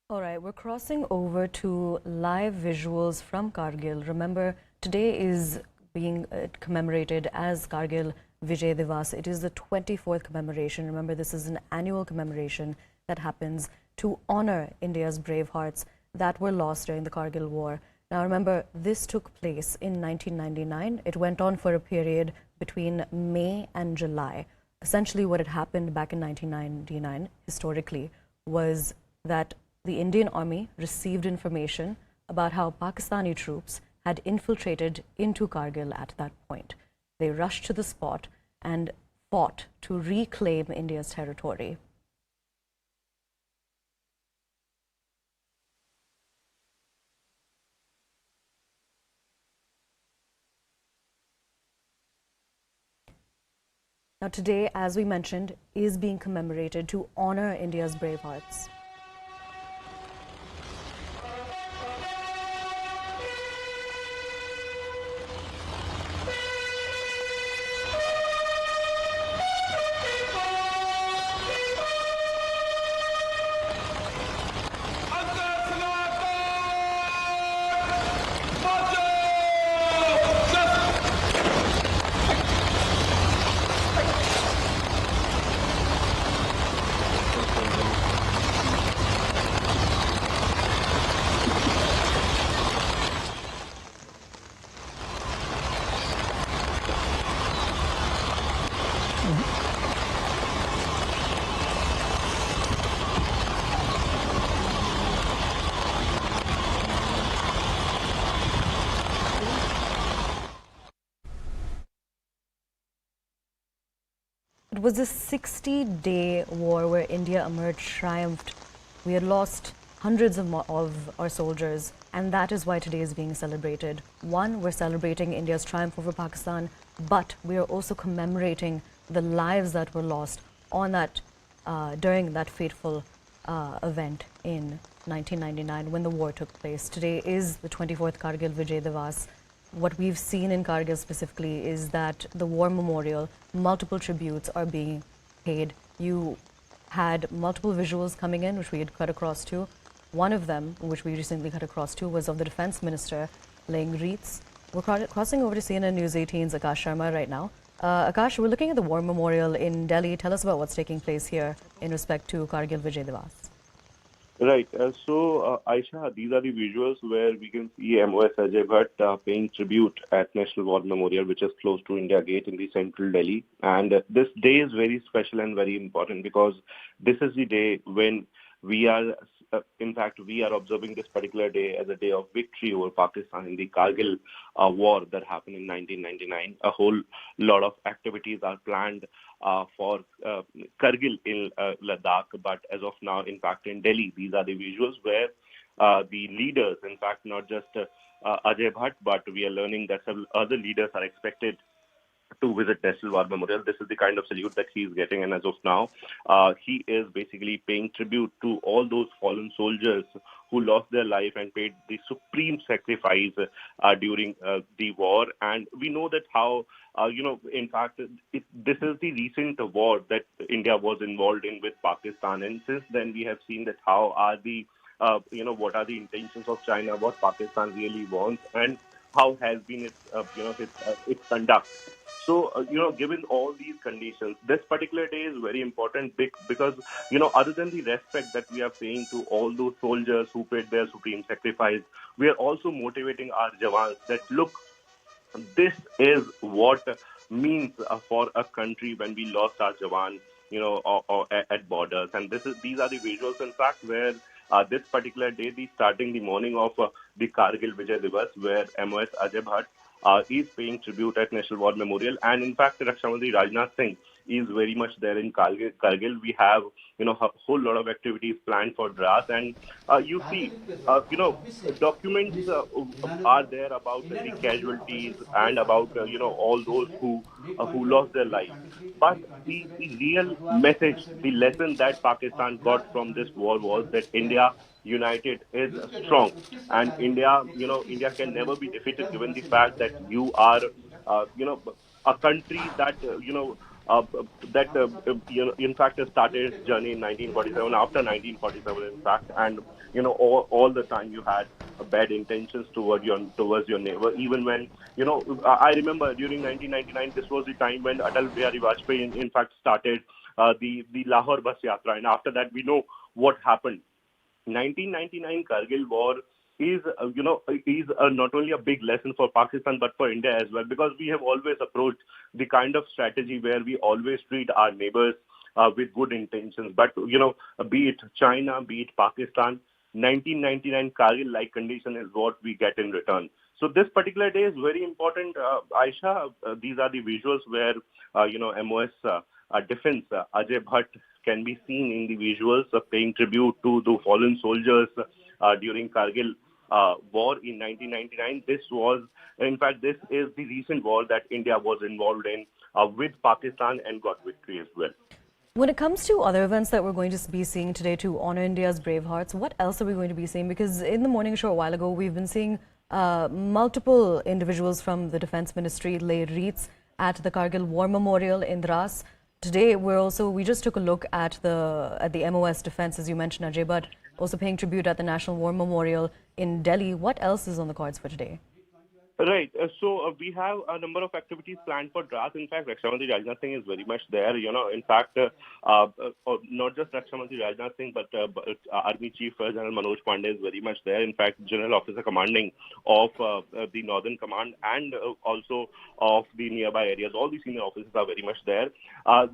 All right, we're crossing over to live visuals from Kargil. Remember, today is being commemorated as Kargil Vijay Diwas. It is the 24th commemoration. Remember, this is an annual commemoration that happens to honor India's brave hearts that were lost during the Kargil War. Now, remember, this took place in 1999. It went on for a period between May and July. Essentially, what had happened back in 1999, historically, was that the Indian Army received information about how Pakistani troops had infiltrated into Kargil at that point. They rushed to the spot and fought to reclaim India's territory. Now, today, as we mentioned, is being commemorated to honor India's brave hearts. It was a 60-day war where India emerged triumphed. We had lost hundreds of our soldiers, and that is why today is being celebrated. One, we're celebrating India's triumph over Pakistan, but we are also commemorating the lives that were lost on that during that fateful event in 1999 when the war took place. Today is the 24th Kargil Vijay Diwas. What we've seen in Kargil specifically is that the war memorial, multiple tributes are being paid. You had multiple visuals coming in, which we had cut across to. One of them, which we recently cut across to, was of the defense minister laying wreaths. We're crossing over to CNN News 18's Akash Sharma right now. Akash, we're looking at the war memorial in Delhi. Tell us about what's taking place here in respect to Kargil Vijay Diwas. Right. Aisha, these are the visuals where we can see MOS Ajay Bhatt paying tribute at National War Memorial, which is close to India Gate in the central Delhi. And this day is very special and very important because this is the day when we are, in fact, we are observing this particular day as a day of victory over Pakistan in the Kargil war that happened in 1999. A whole lot of activities are planned for Kargil in Ladakh, but as of now, in fact, in Delhi, these are the visuals where the leaders, in fact, not just Ajay Bhatt, but we are learning that several other leaders are expected to visit National War Memorial. This is the kind of salute that he is getting, and as of now, he is basically paying tribute to all those fallen soldiers who lost their life and paid the supreme sacrifice during the war. And we know that how, in fact, this is the recent war that India was involved in with Pakistan, and since then we have seen that how are the what are the intentions of China, what Pakistan really wants, and how has been its conduct. So, given all these conditions, this particular day is very important because, other than the respect that we are paying to all those soldiers who paid their supreme sacrifice, we are also motivating our jawans that, look, this is what means for a country when we lost our jawan, or at borders. And these are the visuals, in fact, where this particular day, starting the morning of the Kargil Vijay Diwas, where MOS Ajay Bhatt is paying tribute at National War Memorial. And in fact, Raksha Mantri Rajnath Singh is very much there in Kargil. We have, a whole lot of activities planned for Dras. And you see, documents are there about the casualties and about, all those who lost their life. But the real message, the lesson that Pakistan got from this war was that India united is strong, and India can never be defeated given the fact that you are, a country that in fact, started its journey in 1947, after 1947, in fact, and all the time you had bad intentions towards your neighbor. Even when I remember during 1999, this was the time when Atal Bihari Vajpayee, in fact, started the Lahore Bus Yatra, and after that, we know what happened. 1999 Kargil war is not only a big lesson for Pakistan but for India as well, because we have always approached the kind of strategy where we always treat our neighbors with good intentions. But be it China, be it Pakistan, 1999 Kargil-like condition is what we get in return. So this particular day is very important, Aisha. These are the visuals where MOS defense Ajay Bhatt can be seen in the visuals paying tribute to the fallen soldiers during Kargil war in 1999. This is the recent war that India was involved in with Pakistan and got victory as well. When it comes to other events that we're going to be seeing today to honor India's brave hearts, what else are we going to be seeing? Because in the morning show a while ago, we've been seeing multiple individuals from the Defense Ministry lay wreaths at the Kargil War Memorial in Dras. Today, we just took a look at the MOS defense, as you mentioned, Ajay Bhatt, also paying tribute at the National War Memorial in Delhi. What else is on the cards for today? Right. So we have a number of activities planned for Dras. In fact, Raksha Mantri Rajnath Singh is very much there. In fact, not just Raksha Mantri Rajnath Singh, but Army Chief General Manoj Pandey is very much there. In fact, General Officer Commanding of the Northern Command and also of the nearby areas, all the senior officers are very much there.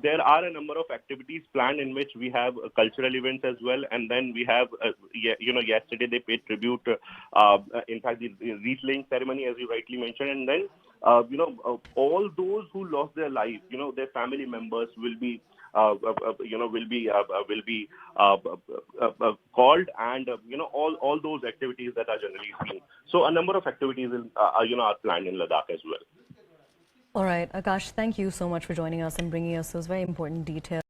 There are a number of activities planned in which we have cultural events as well, and then we have, yesterday they paid tribute. In fact, the wreath laying ceremony, as you rightly mentioned, and then all those who lost their life, their family members will be called, and all those activities that are generally seen. So a number of activities are planned in Ladakh as well. All right, Akash, thank you so much for joining us and bringing us those very important details.